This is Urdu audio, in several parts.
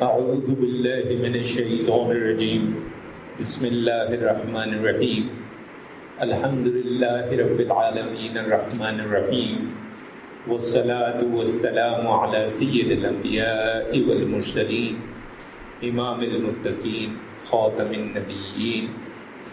اعوذ باللہ من الشیطان الرجیم بسم اللہ الرحمن الرحیم الحمد للہ رب العالمین الرحمن الرحیم والصلاة والسلام علی سید الانبیاء والمرسلین امام المتقین خاتم النبیین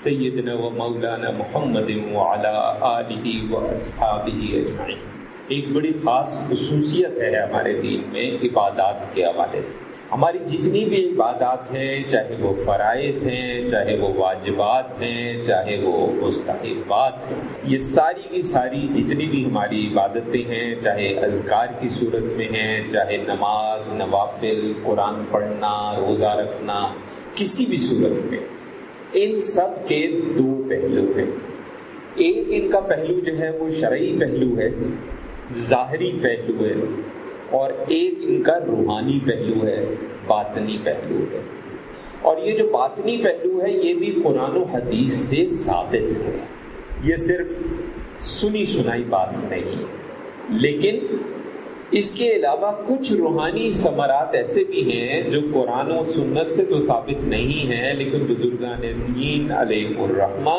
سیدنا و مولانا محمد وعلی آلہ و اصحابہ اجمعین۔ ایک بڑی خاص خصوصیت ہے ہمارے دین میں عبادات کے حوالے سے۔ ہماری جتنی بھی عبادات ہیں، چاہے وہ فرائض ہیں، چاہے وہ واجبات ہیں، چاہے وہ مستحبات ہیں، یہ ساری کی ساری جتنی بھی ہماری عبادتیں ہیں، چاہے اذکار کی صورت میں ہیں، چاہے نماز، نوافل، قرآن پڑھنا، روزہ رکھنا، کسی بھی صورت میں، ان سب کے دو پہلو ہیں۔ ایک ان کا پہلو جو ہے وہ شرعی پہلو ہے، ظاہری پہلو ہے، اور ایک ان کا روحانی پہلو ہے، باطنی پہلو ہے۔ اور یہ جو باطنی پہلو ہے یہ بھی قرآن و حدیث سے ثابت ہے، یہ صرف سنی سنائی بات نہیں ہے۔ لیکن اس کے علاوہ کچھ روحانی ثمرات ایسے بھی ہیں جو قرآن و سنت سے تو ثابت نہیں ہیں، لیکن بزرگان دین علیہم الرحمہ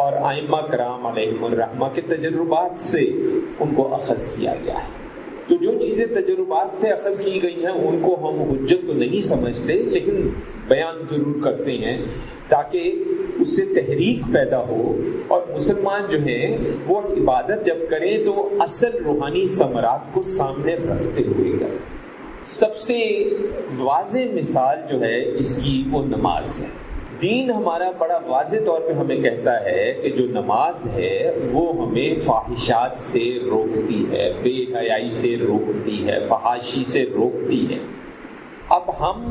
اور ائمہ کرام علیہم الرحمہ کے تجربات سے ان کو اخذ کیا گیا ہے۔ تو جو چیزیں تجربات سے اخذ کی گئی ہیں ان کو ہم حجت تو نہیں سمجھتے، لیکن بیان ضرور کرتے ہیں تاکہ اس سے تحریک پیدا ہو، اور مسلمان جو ہیں وہ عبادت جب کریں تو اصل روحانی ثمرات کو سامنے رکھتے ہوئے کریں۔ سب سے واضح مثال جو ہے اس کی وہ نماز ہے۔ دین ہمارا بڑا واضح طور پہ ہمیں کہتا ہے کہ جو نماز ہے وہ ہمیں فاحشات سے روکتی ہے، بے حیائی سے روکتی ہے، فحاشی سے روکتی ہے۔ اب ہم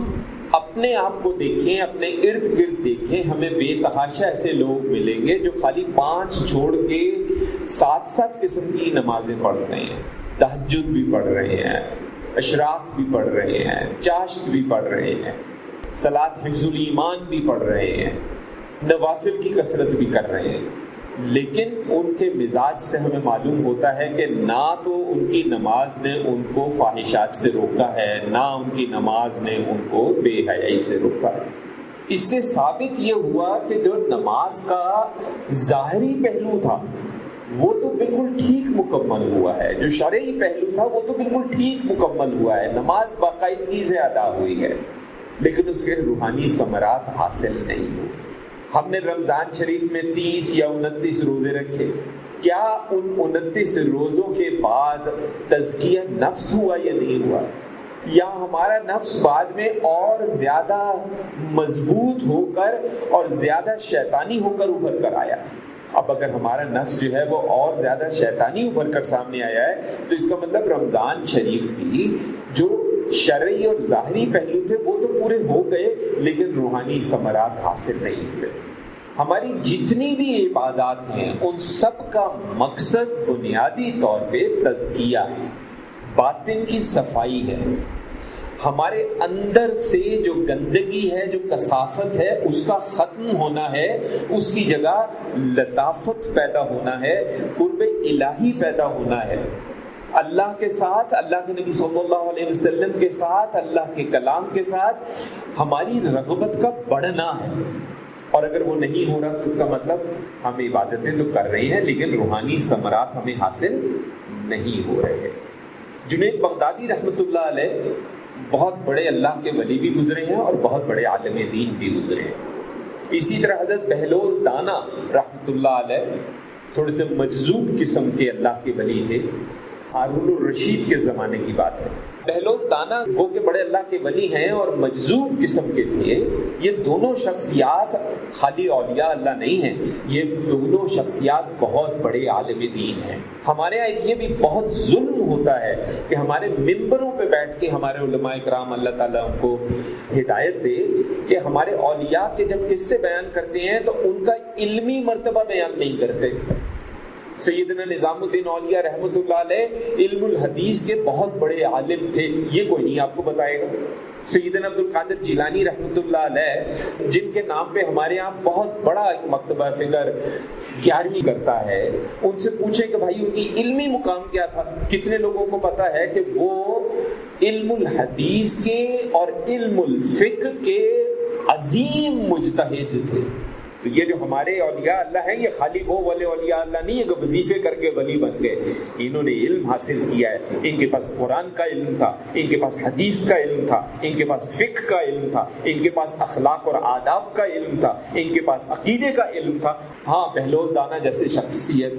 اپنے آپ کو دیکھیں، اپنے ارد گرد دیکھیں، ہمیں بے تحاشا ایسے لوگ ملیں گے جو خالی 5 چھوڑ کے 7 قسم کی نمازیں پڑھتے ہیں، تہجد بھی پڑھ رہے ہیں، اشراق بھی پڑھ رہے ہیں، چاشت بھی پڑھ رہے ہیں، صلاۃ حفظ الایمان بھی پڑھ رہے ہیں، نوافل کی کثرت بھی کر رہے ہیں، لیکن ان کے مزاج سے ہمیں معلوم ہوتا ہے کہ نہ تو ان کی نماز نے ان کو فاحشات سے روکا ہے، نہ ان کی نماز نے ان کو بے حیائی سے روکا ہے۔ اس سے ثابت یہ ہوا کہ جو نماز کا ظاہری پہلو تھا وہ تو بالکل ٹھیک مکمل ہوا ہے، جو شرعی پہلو تھا وہ تو بالکل ٹھیک مکمل ہوا ہے، نماز باقاعدگی سے ادا ہوئی ہے، لیکن اس کے روحانی ثمرات حاصل نہیں ہوئے۔ ہم نے رمضان شریف میں 30 یا 29 روزے رکھے، کیا ان 29 روزوں کے بعد تزکیہ نفس ہوا یا نہیں ہوا؟ یا ہمارا نفس بعد میں اور زیادہ مضبوط ہو کر اور زیادہ شیطانی ہو کر ابھر کر آیا؟ اب اگر ہمارا نفس جو ہے وہ اور زیادہ شیطانی ابھر کر سامنے آیا ہے تو اس کا مطلب رمضان شریف کی جو شرعی اور ظاہری پہلو تھے وہ تو پورے ہو گئے، لیکن روحانی ثمرات حاصل نہیں ہوئے۔ ہماری جتنی بھی عبادات ہیں ان سب کا مقصد بنیادی طور پہ تزکیہ ہے، باطن کی صفائی ہے، ہمارے اندر سے جو گندگی ہے، جو کثافت ہے، اس کا ختم ہونا ہے، اس کی جگہ لطافت پیدا ہونا ہے، قرب الہی پیدا ہونا ہے، اللہ کے ساتھ، اللہ کے نبی صلی اللہ علیہ وسلم کے ساتھ، اللہ کے کلام کے ساتھ ہماری رغبت کا بڑھنا ہے۔ اور اگر وہ نہیں ہو رہا تو اس کا مطلب ہم عبادتیں تو کر رہے ہیں لیکن روحانی ثمرات ہمیں حاصل نہیں ہو رہے ہیں۔ جنید بغدادی رحمۃ اللہ علیہ بہت بڑے اللہ کے ولی بھی گزرے ہیں اور بہت بڑے عالم دین بھی گزرے ہیں۔ اسی طرح حضرت بہلول دانا رحمۃ اللہ علیہ تھوڑے سے مجذوب قسم کے اللہ کے ولی تھے، ہارون الرشید کے زمانے کی بات ہے۔ بہلول دانا گو کے بڑے اللہ کے ولی ہیں اور مجذوب قسم کے تھے۔ یہ دونوں شخصیات خالی اولیاء اللہ نہیں ہیں، یہ دونوں شخصیات بہت بڑے عالم دین ہیں۔ ہمارے یہاں ایک یہ بھی بہت ظلم ہوتا ہے کہ ہمارے ممبروں پہ بیٹھ کے ہمارے علماء کرام اللہ تعالیٰ ان کو ہدایت دے کہ ہمارے اولیاء کے جب قصے بیان کرتے ہیں تو ان کا علمی مرتبہ بیان نہیں کرتے۔ سیدنا نظام الدین اولیاء رحمۃ اللہ علیہ علم الحدیث کے بہت بڑے عالم تھے، یہ کوئی نہیں آپ کو بتائے گا۔ سیدنا عبد القادر جیلانی رحمۃ اللہ علیہ جن کے نام پہ ہمارے یہاں بہت بڑا ایک مکتبہ فکر 11ویں کرتا ہے، ان سے پوچھیں کہ بھائی ان کی علمی مقام کیا تھا۔ کتنے لوگوں کو پتا ہے کہ وہ علم الحدیث کے اور علم الفقہ کے عظیم مجتہد تھے. تو یہ جو ہمارے اولیاء اللہ ہیں، یہ خالی وہ والے اولیاء اللہ نہیں ہے کہ وظیفے کر کے ولی بن گئے. انہوں نے علم حاصل کیا ہے. ان کے پاس قرآن کا علم تھا، ان کے پاس حدیث کا علم تھا، ان کے پاس فقہ کا علم تھا، ان کے پاس اخلاق اور آداب کا علم تھا، ان کے پاس عقیدے کا علم تھا. ہاں، بہلول دانا جیسے شخصیت،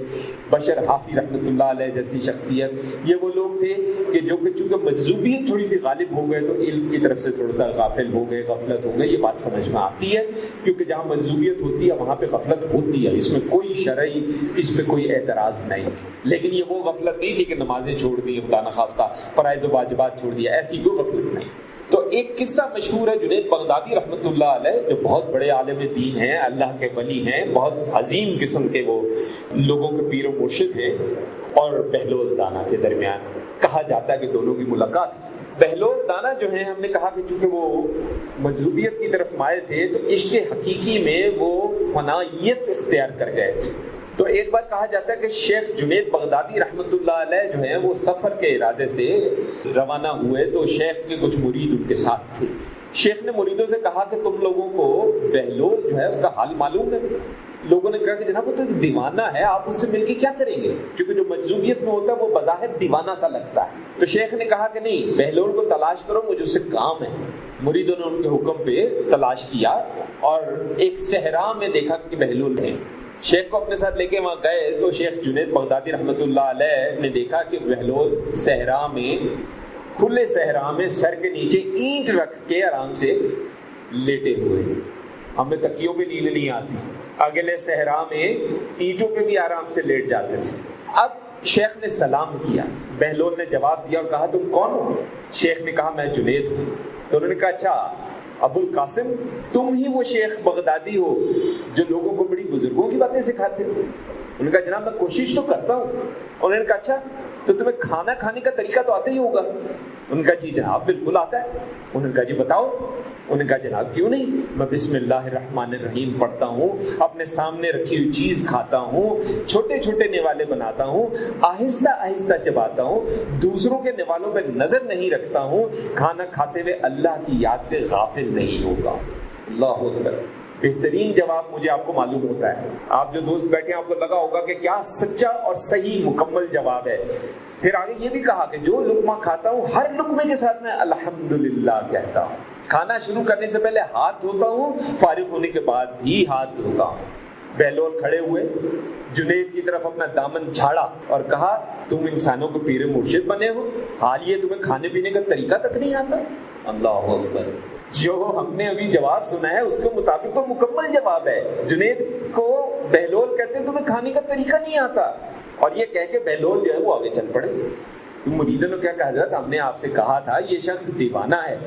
بشر حافی رحمۃ اللہ علیہ جیسی شخصیت، یہ وہ لوگ تھے کہ جو کہ چونکہ مجذوبیت تھوڑی سی غالب ہو گئے تو علم کی طرف سے تھوڑا سا غافل ہو گئے، غفلت ہو گئی. یہ بات سمجھ میں آتی ہے، کیونکہ جہاں مجذوبیت ہوتی ہے وہاں پہ غفلت ہوتی ہے. اس میں کوئی شرعی، اس پہ کوئی اعتراض نہیں. لیکن یہ وہ غفلت نہیں تھی کہ نمازیں چھوڑ دی، خدا نخواستہ فرائض و واجبات چھوڑ دیا، ایسی کوئی غفلت نہیں. تو ایک قصہ مشہور ہے جنید بغدادی رحمۃ اللہ علیہ، جو بہت بڑے عالم دین ہیں، اللہ کے ولی ہیں، بہت عظیم قسم کے وہ لوگوں کے پیر و مرشد ہیں، اور بہلول دانا کے درمیان کہا جاتا ہے کہ دونوں کی ملاقات. بہلول دانا جو ہیں، ہم نے کہا کہ چونکہ وہ مجذوبیت کی طرف مائل تھے تو عشق حقیقی میں وہ فنائیت اختیار کر گئے تھے. تو ایک بار کہا جاتا ہے کہ شیخ جنید بغدادی رحمۃ اللہ علیہ جو ہیں وہ سفر کے ارادے سے روانہ ہوئے، تو شیخ کے کچھ مرید ان کے ساتھ تھے. شیخ نے مریدوں سے کہا کہ تم لوگوں کو بہلول جو ہے اس کا حال معلوم ہے؟ لوگوں نے کہا کہ جناب وہ تو دیوانہ ہے، آپ اس سے مل کے کیا کریں گے؟ کیونکہ جو مجذوبیت میں ہوتا ہے وہ بظاہر دیوانہ سا لگتا ہے. تو شیخ نے کہا کہ نہیں، بہلول کو تلاش کرو، مجھے اس سے کام ہے. مریدوں نے ان کے حکم پہ تلاش کیا اور ایک صحرا میں دیکھا کہ بہلول ہیں. شیخ کو اپنے ساتھ لے کے وہاں گئے تو شیخ جنید بغدادی رحمۃ اللہ علیہ نے دیکھا کہ بہلول صحرا میں، کھلے صحرا میں سر کے نیچے اینٹ رکھ کے آرام سے لیٹے ہوئے. ہمیں تکیوں پہ نیند نہیں آتی، اگلے صحرا میں اینٹوں پہ بھی آرام سے لیٹ جاتے تھے. اب شیخ نے سلام کیا، بہلول نے جواب دیا اور کہا تم کون ہو؟ شیخ نے کہا میں جنید ہوں. تو انہوں نے کہا اچھا ابو القاسم، تم ہی وہ شیخ بغدادی ہو جو لوگوں کو بڑی بزرگوں کی باتیں سکھاتے ہو؟ انہوں نے کہا جناب میں کوشش تو کرتا ہوں. انہوں نے کہا اچھا تو تمہیں کھانا کھانے کا طریقہ تو آتا ہی ہوگا؟ انہوں نے کہا جی جناب بالکل آتا ہے. انہوں نے کہا جی بتاؤ. انہوں نے کہا جناب کیوں نہیں، میں بسم اللہ الرحمن الرحیم پڑھتا ہوں، اپنے سامنے رکھی ہوئی چیز کھاتا ہوں، چھوٹے چھوٹے نوالے بناتا ہوں، آہستہ آہستہ چباتا ہوں، دوسروں کے نوالوں پہ نظر نہیں رکھتا ہوں، کھانا کھاتے ہوئے اللہ کی یاد سے غافل نہیں ہوتا. اللہ اکبر. بہترین جواب مجھے آپ کو معلوم ہوتا ہے. آپ جو دوست بیٹھے ہیں آپ کو لگا ہوگا کہ کیا سچا اور صحیح مکمل جواب ہے. پھر آگے یہ بھی کہا کہ جو لقمہ کھاتا ہوں ہر لقمے کے ساتھ میں الحمدللہ کہتا ہوں. کھانا شروع کرنے سے پہلے ہاتھ دھوتا ہوں، فارغ ہونے کے بعد بھی ہاتھ دھوتا ہوں. بہلول کھڑے ہوئے، جنید کی طرف اپنا دامن جھاڑا اور کہا تم انسانوں کو پیر مرشد بنے ہو، حال یہ تمہیں کھانے پینے کا طریقہ تک نہیں آتا؟ اللہ اکبر. جو ہم نے ابھی جواب سنا ہے اس کے مطابق تو مکمل جواب ہے. جنید کو بہلول کہتے ہیں تمہیں کھانے کا طریقہ نہیں آتا، اور یہ کہہ کے بہلول جو ہے وہ آگے چل پڑے. تو مریدوں نے کیا کہا حضرت ہم نے آپ سے کہا تھا یہ شخص دیوانہ ہے.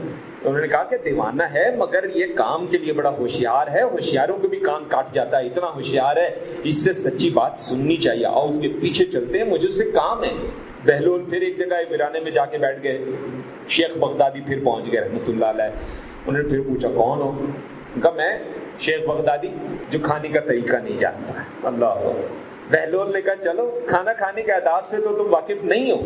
تو انہوں نے کہا کہ دیوانہ ہے مگر یہ کام کے لیے بڑا ہوشیار ہے، ہوشیاروں کے بھی کان کاٹ جاتا ہے، اتنا ہوشیار ہے، اس سے سچی بات سننی چاہیے، آؤ اس کے پیچھے چلتے ہیں، مجھے اس سے کام ہے. بہلول پھر ایک جگہ ویرانے میں جا کے بیٹھ گئے. شیخ بغدادی پھر پہنچ گئے رحمۃ اللہ علیہ. انہوں نے پھر پوچھا کون ہو؟ کہا میں شیخ بغدادی جو کھانے کا طریقہ نہیں جانتا ہے. اللہ. بہلول نے کہا چلو کھانا کھانے کے آداب سے تو تم واقف نہیں ہو،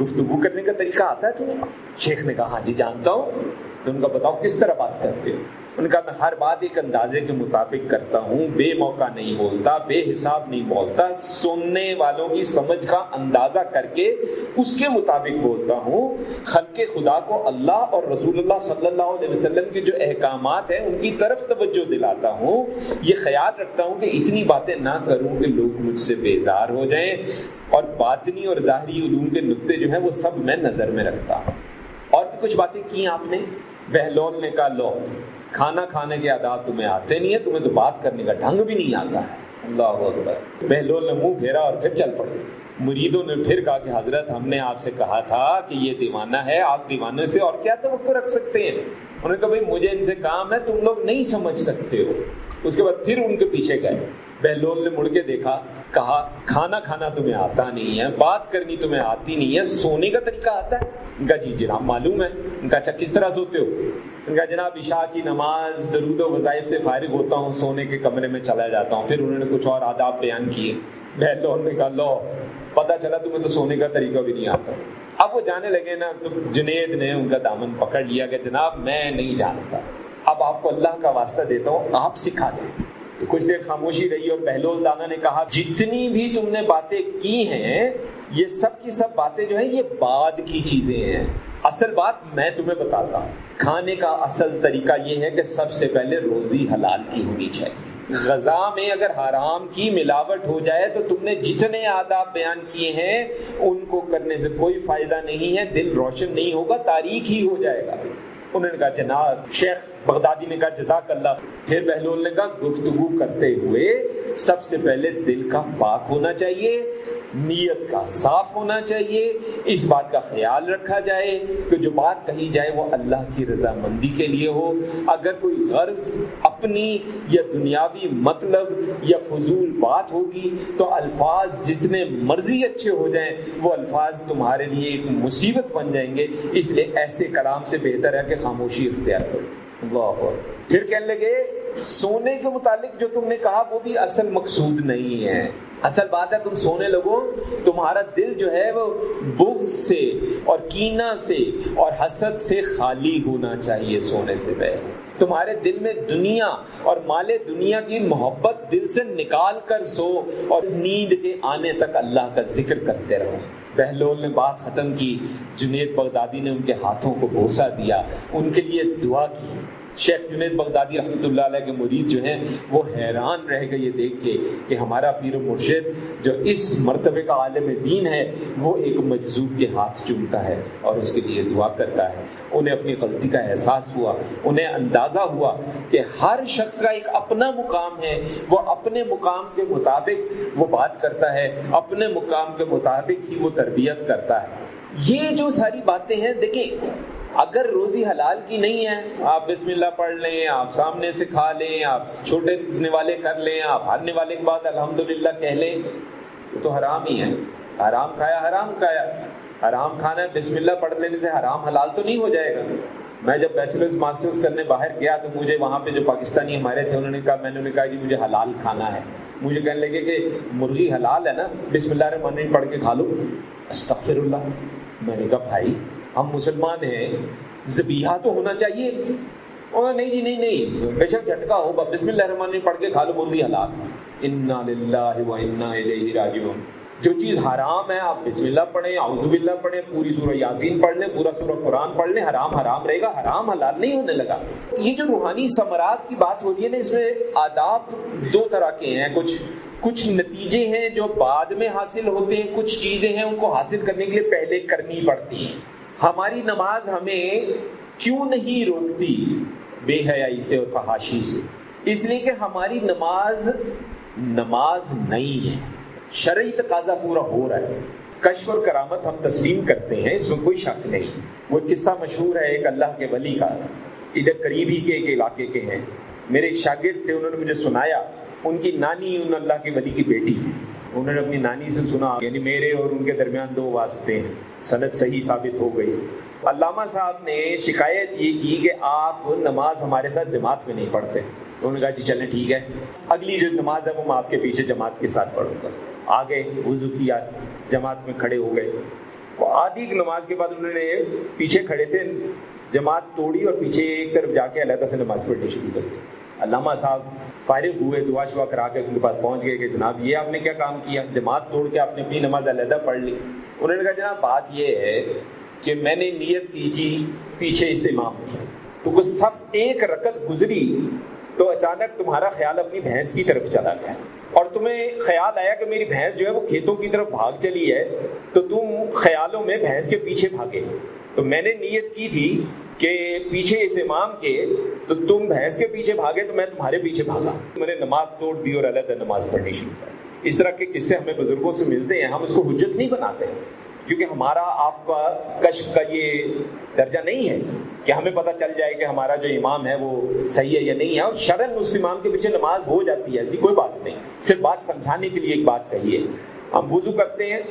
گفتگو کرنے کا طریقہ آتا ہے تمہیں؟ شیخ نے کہا ہاں جی جانتا ہوں. تو ان کا بتاؤ کس طرح بات کرتے ہو؟ ان کا میں ہر بات ایک اندازے کے مطابق کرتا ہوں، بے موقع نہیں بولتا، بے حساب نہیں بولتا، سننے والوں کی سمجھ کا اندازہ کر کے اس کے مطابق بولتا ہوں. خلق خدا کو اللہ اور رسول اللہ صلی اللہ علیہ وسلم کے جو احکامات ہیں ان کی طرف توجہ دلاتا ہوں. یہ خیال رکھتا ہوں کہ اتنی باتیں نہ کروں کہ لوگ مجھ سے بیزار ہو جائیں، اور باطنی اور ظاہری علوم کے نقطے جو ہیں وہ سب میں نظر میں رکھتا ہوں. اور بھی کچھ باتیں کی آپ نے. بہلول نے کہا لو کھانا کھانے کے آداب تمہیں آتے نہیں ہیں، تمہیں تو بات کرنے کا ڈھنگ بھی نہیں آتا ہے. اللہ اکبر. بہلول نے منہ پھیرا اور پھر چل پڑے. مریدوں نے پھر کہا کہ حضرت ہم نے آپ سے کہا تھا کہ یہ دیوانہ ہے، آپ دیوانے سے اور کیا توقع رکھ سکتے ہیں؟ انہوں نے کہا بھائی مجھے ان سے کام ہے، تم لوگ نہیں سمجھ سکتے ہو. اس کے بعد پھر ان کے پیچھے گئے. بہلول نے مڑ کے دیکھا، کہا کھانا کھانا تمہیں آتا نہیں ہے، بات کرنی تمہیں آتی نہیں ہے، سونے کا طریقہ آتا ہے؟ ان کا جی جناب معلوم ہے. ان کا اچھا کس طرح سوتے ہو؟ ان کا جناب عشاء کی نماز درود و وظائف سے فارغ ہوتا ہوں، سونے کے کمرے میں چلا جاتا ہوں. پھر انہوں نے کچھ اور آداب بیان کیے. بہلول نے کہا لو پتہ چلا تمہیں تو سونے کا طریقہ بھی نہیں آتا. اب وہ جانے لگے نا تو جنید نے ان کا دامن پکڑ لیا کہ جناب میں نہیں جانتا، اب آپ کو اللہ کا واسطہ دیتا ہوں آپ سکھا دیں۔ تو کچھ دیر خاموشی رہی اور بہلول دانا نے کہا جتنی بھی تم نے باتیں کی ہیں یہ سب کی سب باتیں جو ہیں یہ بعد کی چیزیں ہیں، اصل بات میں تمہیں بتاتا ہوں۔ کھانے کا اصل طریقہ یہ ہے کہ سب سے پہلے روزی حلال کی ہونی چاہیے۔ غذا میں اگر حرام کی ملاوٹ ہو جائے تو تم نے جتنے آداب بیان کیے ہیں ان کو کرنے سے کوئی فائدہ نہیں ہے، دل روشن نہیں ہوگا، تاریک ہی ہو جائے گا۔ انہوں نے کہا جناب، شیخ بغدادی نے کہا جزاک اللہ۔ پھر بہلول نے کہا گفتگو کرتے ہوئے سب سے پہلے دل کا پاک ہونا چاہیے، نیت کا صاف ہونا چاہیے، اس بات کا خیال رکھا جائے کہ جو بات کہی جائے وہ اللہ کی رضامندی کے لیے ہو۔ اگر کوئی غرض اپنی یا دنیاوی مطلب یا فضول بات ہوگی تو الفاظ جتنے مرضی اچھے ہو جائیں وہ الفاظ تمہارے لیے ایک مصیبت بن جائیں گے، اس لیے ایسے کلام سے بہتر ہے کہ خاموشی اختیار کرو۔ اللہ۔ پھر کہنے لگے سونے کے متعلق جو تم نے کہا وہ بھی اصل مقصود نہیں ہے، اصل بات ہے تم سونے لگو تمہارا دل جو ہے وہ بغض سے اور کینہ سے اور حسد سے خالی ہونا چاہیے۔ سونے سے پہلے تمہارے دل میں دنیا اور مال دنیا کی محبت دل سے نکال کر سو اور نیند کے آنے تک اللہ کا ذکر کرتے رہو۔ بہلول نے بات ختم کی، جنید بغدادی نے ان کے ہاتھوں کو بوسہ دیا، ان کے لیے دعا کی۔ شیخ جنید بغدادی رحمۃ اللہ علیہ کے مرید جو ہیں وہ حیران رہ گئے یہ دیکھ کے کہ ہمارا پیر و مرشد جو اس مرتبے کا عالم دین ہے وہ ایک مجذوب کے ہاتھ چومتا ہے اور اس کے لیے دعا کرتا ہے۔ انہیں اپنی غلطی کا احساس ہوا، انہیں اندازہ ہوا کہ ہر شخص کا ایک اپنا مقام ہے، وہ اپنے مقام کے مطابق وہ بات کرتا ہے، اپنے مقام کے مطابق ہی وہ تربیت کرتا ہے۔ یہ جو ساری باتیں ہیں دیکھیں، اگر روزی حلال کی نہیں ہے، آپ بسم اللہ پڑھ لیں، آپ سامنے سے کھا لیں، آپ چھوٹے نوالے کر لیں، آپ ہر نوالے کے بعد الحمدللہ کہہ لیں، تو حرام ہی ہے۔ حرام کھایا، حرام کھایا، حرام کھانا ہے، بسم اللہ پڑھ لینے سے حرام حلال تو نہیں ہو جائے گا۔ میں جب بیچلرز ماسٹرز کرنے باہر گیا تو مجھے وہاں پہ جو پاکستانی ہمارے تھے انہوں نے کہا، میں نے کہا جی مجھے حلال کھانا ہے، مجھے کہنے لگے کہ مرغی حلال ہے نا، بسم اللہ الرحمن الرحیم پڑھ کے کھا لو۔ استغفر اللہ۔ میں نے کہا بھائی ہم مسلمان ہیں، ذبیحہ تو ہونا چاہیے۔ نہیں جی نہیں، بے شک جھٹکا ہو، بسم اللہ الرحمن الرحیم پڑھ کے کھا لو، مرغی حلال۔ انا للہ و انا الیہ راجعون۔ جو چیز حرام ہے آپ بسم اللہ پڑھیں، اعوذ باللہ پڑھیں، پوری سورہ یاسین پڑھ لیں، پورا سورہ قرآن پڑھ لیں، حرام حرام رہے گا، حرام حلال نہیں ہونے لگا۔ یہ جو روحانی ثمرات کی بات ہو رہی ہے نا، اس میں آداب دو طرح کے ہیں، کچھ نتیجے ہیں جو بعد میں حاصل ہوتے ہیں، کچھ چیزیں ہیں ان کو حاصل کرنے کے لیے پہلے کرنی پڑتی ہیں۔ ہماری نماز ہمیں کیوں نہیں روکتی بے حیائی سے اور فحاشی سے؟ اس لیے کہ ہماری نماز نہیں ہے، شرعی تقاضا پورا ہو رہا ہے۔ کشف اور کرامت ہم تسلیم کرتے ہیں، اس میں کوئی شک نہیں۔ وہ قصہ مشہور ہے ایک اللہ کے ولی کا، ادھر قریب ہی کے ایک علاقے کے ہیں، میرے ایک شاگرد تھے، انہوں نے مجھے سنایا، ان کی نانی ان اللہ کے ولی کی بیٹی ہے۔ انہوں نے اپنی نانی سے سنا، یعنی میرے اور ان کے درمیان دو واسطے ہیں، سند صحیح ثابت ہو گئی۔ علامہ صاحب نے شکایت یہ کی کہ آپ نماز ہمارے ساتھ جماعت میں نہیں پڑھتے۔ انہوں نے کہا جی چلیں ٹھیک ہے، اگلی جو نماز ہے وہ میں آپ کے پیچھے جماعت کے ساتھ پڑھوں گا۔ آگے وضو کیا، جماعت میں کھڑے ہو گئے۔ آدھی نماز کے بعد انہوں نے پیچھے کھڑے تھے، جماعت توڑی اور پیچھے ایک طرف جا کے علیحدہ سے نماز پڑھنی شروع کر دی۔ علامہ صاحب فارغ ہوئے، دعا شعا کرا کے ان کے پاس پہنچ گئے کہ جناب یہ آپ نے کیا کام کیا، جماعت توڑ کے آپ نے اپنی نماز علیحدہ پڑھ لی۔ انہوں نے کہا جناب بات یہ ہے کہ میں نے نیت کی تھی پیچھے اس امام کی، تو وہ صف ایک رکعت گزری تو اچانک تمہارا خیال اپنی بھینس کی طرف چلا گیا اور تمہیں خیال آیا کہ میری بھینس جو ہے وہ کھیتوں کی طرف بھاگ چلی ہے، تو تم خیالوں میں بھینس کے پیچھے بھاگے۔ تو میں نے نیت کی تھی کہ پیچھے اس امام کے، تو تم بھینس کے پیچھے بھاگے تو میں تمہارے پیچھے بھاگا، میں نے نماز توڑ دی اور علیحدہ نماز پڑھنی شروع کر دی۔ اس طرح کے قصے ہمیں بزرگوں سے ملتے ہیں، ہم اس کو حجت نہیں بناتے کیونکہ ہمارا آپ کا کشف کا یہ درجہ نہیں ہے کہ ہمیں پتہ چل جائے کہ ہمارا جو امام ہے وہ صحیح ہے یا نہیں ہے، اور شرعاً اس امام کے پیچھے نماز ہو جاتی ہے، ایسی کوئی بات نہیں۔ صرف بات سمجھانے کے لیے ایک بات کہیے، ہم وضو کرتے ہیں،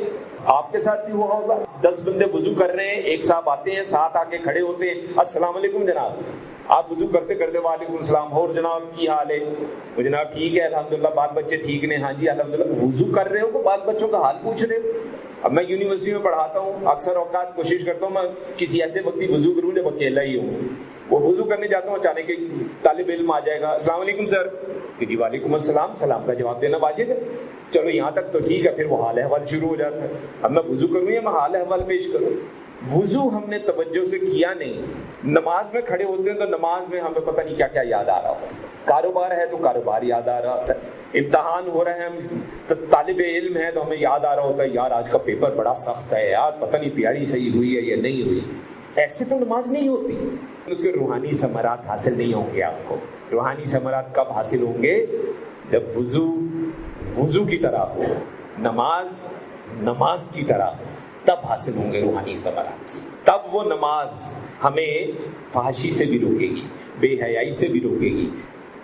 آپ کے ساتھ بھی ہوا ہوگا، 10 بندے وضو کر رہے ہیں، ایک صاحب آتے ہیں، ساتھ آ کے کھڑے ہوتے ہیں، السلام علیکم جناب، آپ وضو کرتے کرتے وعلیکم السلام، اور جناب کی حال ہے؟ وہ جناب ٹھیک ہے الحمدللہ، بال بچے ٹھیک نے؟ ہاں جی الحمدللہ۔ وضو کر رہے ہو تو بال بچوں کا حال پوچھ رہے ہو؟ اب میں یونیورسٹی میں پڑھاتا ہوں، اکثر اوقات کوشش کرتا ہوں میں کسی ایسے وقت ہی وضو کروں جب اکیلا ہی ہوں. وہ وضو کرنے جاتا ہوں، اچانک ایک طالب علم آ جائے گا، السلام علیکم سر. کہ جی وعلیکم السلام. سلام کا جواب دینا واجب ہے. چلو یہاں تک تو ٹھیک ہے، پھر وہ حال احوال شروع ہو جاتا ہے. اب میں وضو کروں یا میں حال احوال پیش کروں؟ وضو ہم نے توجہ سے کیا نہیں. نماز میں کھڑے ہوتے ہیں تو نماز میں ہمیں پتہ نہیں کیا کیا یاد آ رہا ہوتا ہے. کاروبار ہے تو کاروبار یاد آ رہا ہوتا ہے. امتحان ہو رہے ہیں تو طالب علم ہے تو ہمیں یاد آ رہا ہوتا ہے یار آج کا پیپر بڑا سخت ہے یار، پتہ نہیں تیاری صحیح ہوئی ہے یا نہیں ہوئی. ایسے تو نماز نہیں ہوتی. اس کے روحانی ثمرات حاصل نہیں ہوں گے. آپ کو روحانی ثمرات کب حاصل ہوں گے؟ جب وضو کی طرح ہو، نماز کی طرح ہو، تب حاصل ہوں گے روحانی ثمرات. تب وہ نماز ہمیں فحاشی سے بھی روکے گی، بے حیائی سے بھی روکے گی.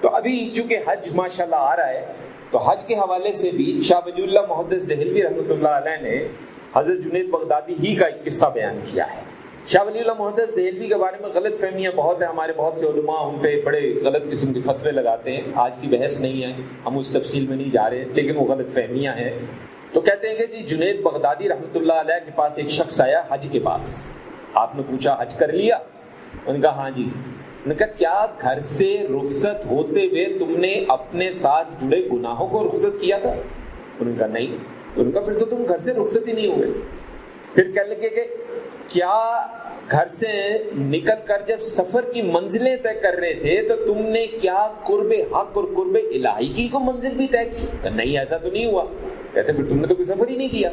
تو ابھی چونکہ حج ماشاءاللہ آ رہا ہے تو حج کے حوالے سے بھی شاہ ولی اللہ محدث دہلوی رحمۃ اللہ علیہ نے حضرت جنید بغدادی ہی کا ایک قصہ بیان کیا ہے. شاہ ولی اللہ محدث دہلوی کے بارے میں غلط فہمیاں بہت ہیں. ہمارے بہت سے علماء ان پہ بڑے غلط قسم کے فتوے لگاتے ہیں. آج کی بحث نہیں ہے، ہم اس تفصیل میں نہیں جا رہے، لیکن وہ غلط فہمیاں ہیں. تو کہتے ہیں کہ جی جنید بغدادی رحمۃ اللہ علیہ کے پاس ایک شخص آیا حج کے بعد. آپ نے پوچھا حج کر لیا؟ انہوں نے کہا ہاں جی. انہوں نے کہا کیا گھر سے رخصت ہوتے ہوئے تم نے اپنے ساتھ جڑے گناہوں کو رخصت کیا تھا؟ انہوں نے کہا نہیں. انہوں نے کہا پھر تو تم گھر سے رخصت ہی نہیں ہوئے. پھر کہنے لگے کہ کیا گھر سے نکل کر جب سفر کی منزلیں طے کر رہے تھے تو تم نے کیا قرب حق اور قرب الہی کی کو منزل بھی طے کی؟ نہیں ایسا تو نہیں ہوا. کہتے پھر تم نے تو کوئی سفر ہی نہیں کیا.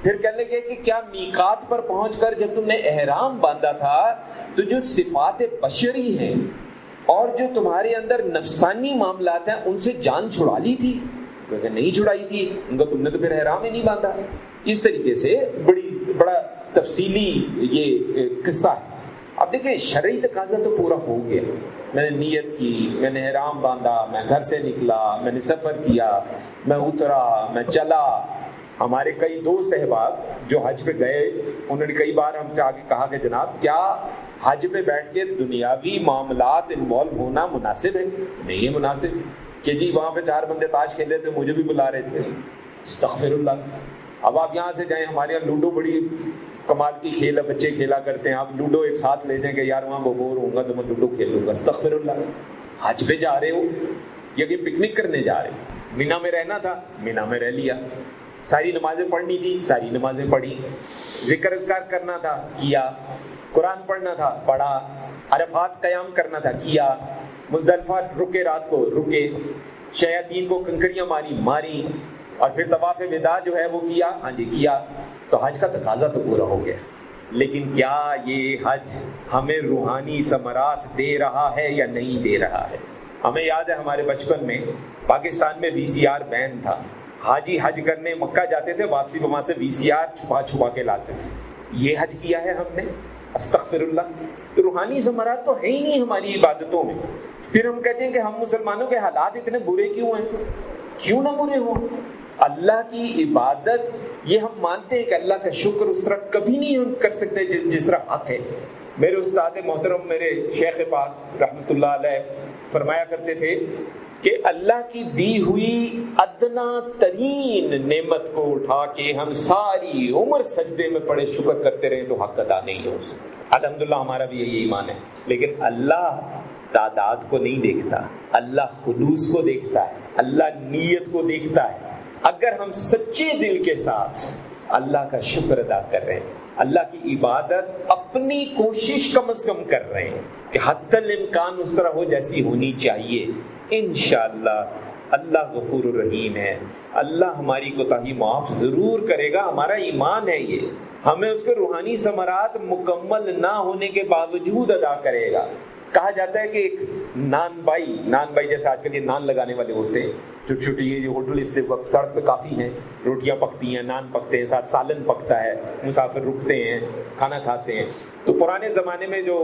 پھر کہنے لگے کہ کیا میقات پر پہنچ کر جب تم نے احرام باندھا تھا تو جو صفات بشری ہیں اور جو تمہارے اندر نفسانی معاملات ہیں ان سے جان چھڑا لی تھی؟ کہ نہیں چھڑائی تھی. ان کو تم نے تو پھر احرام ہی نہیں باندھا. اس طریقے سے بڑا تفصیلی یہ قصہ ہے. اب دیکھیں شرعی تقاضا تو پورا ہو گیا. میں نے نیت کی، میں نے احرام باندھا، میں گھر سے نکلا، میں نے سفر کیا، میں اترا، میں چلا. ہمارے کئی دوست احباب جو حج پہ گئے انہوں نے کئی بار ہم سے آگے کہا کہ جناب کیا حج پہ بیٹھ کے دنیاوی معاملات انوالو ہونا مناسب ہے؟ نہیں ہے مناسب. کہ جی وہاں پہ 4 بندے تاش کھیل رہے تھے، مجھے بھی بلا رہے تھے. استغفر اللہ. اب آپ یہاں سے جائیں، ہمارے یہاں لوڈو بڑی کمال کی کھیل ہے، بچے کھیلا کرتے ہیں. آپ لوڈو ایک ساتھ لے جائیں کہ یار وہاں وہ بور ہوں گا تو میں لوڈو کھیل لوں گا. استغفر اللہ. حج پہ جا رہے ہو یا کہ پکنک کرنے جا رہے ہو؟ مینا میں رہنا تھا، مینا میں رہ لیا. ساری نمازیں پڑھنی تھی، ساری نمازیں پڑھی. ذکر اذکار کرنا تھا، کیا. قرآن پڑھنا تھا، پڑھا. عرفات قیام کرنا تھا، کیا. مزدلفہ رکے، رات کو رکے. شیاطین کو کنکریاں ماری اور پھر طواف وداع جو ہے وہ کیا. ہاں جی کیا. تو حج کا تقاضا تو پورا ہو گیا. لیکن کیا یہ حج ہمیں روحانی ثمرات دے رہا ہے یا نہیں دے رہا ہے؟ ہمیں یاد ہے ہمارے بچپن میں پاکستان میں VCR بین تھا. حاجی حج کرنے مکہ جاتے تھے، واپسی وہاں سے VCR چھپا کے لاتے تھے. یہ حج کیا ہے ہم نے؟ استغفر اللہ. تو روحانی ثمرات تو ہے ہی نہیں ہماری عبادتوں میں. پھر ہم کہتے ہیں کہ ہم مسلمانوں کے حالات اتنے برے کیوں ہیں؟ کیوں نہ برے ہوں؟ اللہ کی عبادت یہ ہم مانتے ہیں کہ اللہ کا شکر اس طرح کبھی نہیں ہم کر سکتے جس طرح حق ہے. میرے استاد محترم میرے شیخ پاک رحمۃ اللہ علیہ فرمایا کرتے تھے کہ اللہ کی دی ہوئی ادنا ترین نعمت کو اٹھا کے ہم ساری عمر سجدے میں پڑے شکر کرتے رہیں تو حق ادا نہیں ہو سکتا. الحمدللہ ہمارا بھی یہی ایمان ہے. لیکن اللہ تعداد کو نہیں دیکھتا، اللہ خلوص کو دیکھتا ہے، اللہ نیت کو دیکھتا ہے. اگر ہم سچے دل کے ساتھ اللہ کا شکر ادا کر رہے ہیں، اللہ کی عبادت اپنی کوشش کم از کم کر رہے ہیں کہ حتی الامکان اس طرح ہو جیسی ہونی چاہیے، انشاءاللہ اللہ غفور الرحیم ہے. اللہ ہماری کوتاہی معاف ضرور کرے گا. ہمارا ایمان ہے یہ. ہمیں اس کے روحانی ثمرات مکمل نہ ہونے کے باوجود ادا کرے گا. کہا جاتا ہے کہ ایک نان بائی جیسے آج کل یہ نان لگانے والے ہوتے ہیں، چھوٹی چھوٹی یہ جو ہوٹل اس سڑک پہ کافی ہیں، روٹیاں پکتی ہیں، نان پکتے ہیں، ساتھ سالن پکتا ہے، مسافر رکتے ہیں، کھانا کھاتے ہیں. تو پرانے زمانے میں جو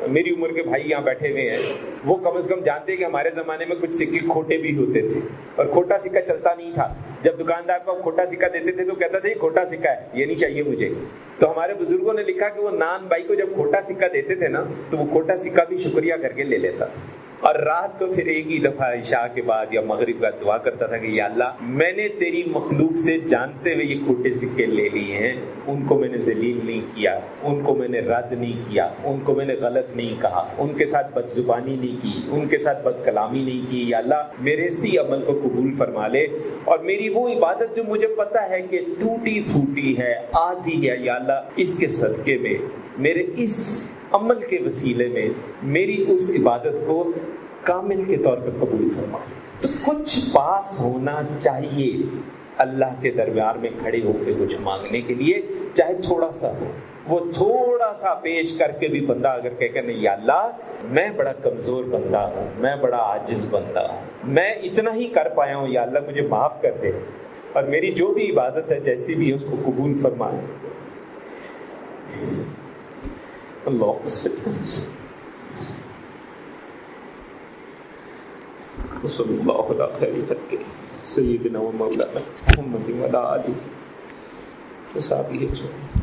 میری عمر کے بھائی یہاں بیٹھے ہوئے ہیں وہ کم از کم جانتے ہیں کہ ہمارے زمانے میں کچھ سکے کھوٹے بھی ہوتے تھے اور کھوٹا سکہ چلتا نہیں تھا. جب دکاندار کو کھوٹا سکہ دیتے تھے تو کہتا تھا یہ کھوٹا سکہ ہے، یہ نہیں چاہیے مجھے. تو ہمارے بزرگوں نے لکھا کہ وہ نان بائی کو جب کھوٹا سکہ دیتے تھے نا تو وہ کھوٹا سکہ بھی شکریہ کر کے لے لیتا تھا. اور رات کو پھر ایک ہی دفعہ عشاء کے بعد یا مغرب کا دعا کرتا تھا کہ یا اللہ میں نے تیری مخلوق سے جانتے ہوئے یہ کھوٹے سکے لے لیے ہیں، ان کو میں نے ذلیل نہیں کیا، ان کو میں نے رد نہیں کیا، ان کو میں نے غلط نہیں کہا، ان کے ساتھ بد زبانی نہیں کی، ان کے ساتھ بد کلامی نہیں کی، یا اللہ میرے اسی عمل کو قبول فرما لے، اور میری وہ عبادت جو مجھے پتا ہے کہ ٹوٹی پھوٹی ہے، آدھی ہے، یا اللہ اس کے صدقے میں میرے اس عمل کے وسیلے میں میری اس عبادت کو کامل کے طور پر قبول فرما لے۔ تو کچھ پاس ہونا چاہیے اللہ کے دربار میں کھڑے ہو کے کچھ مانگنے کے لیے، چاہے تھوڑا سا ہو۔ وہ تھوڑا سا پیش کر کے بھی بندہ اگر کہے کہ نہیں یا اللہ میں بڑا کمزور بندہ ہوں، میں بڑا عاجز بندہ ہوں، میں اتنا ہی کر پایا ہوں، یا اللہ مجھے معاف کر دے، اور میری جو بھی عبادت ہے جیسی بھی ہے اس کو قبول فرمائے۔ اللہ صلی اللہ علیہ خیر خلقہ سیدنا و مولانا محمد و علی آلہ وصحبہ اجمعین۔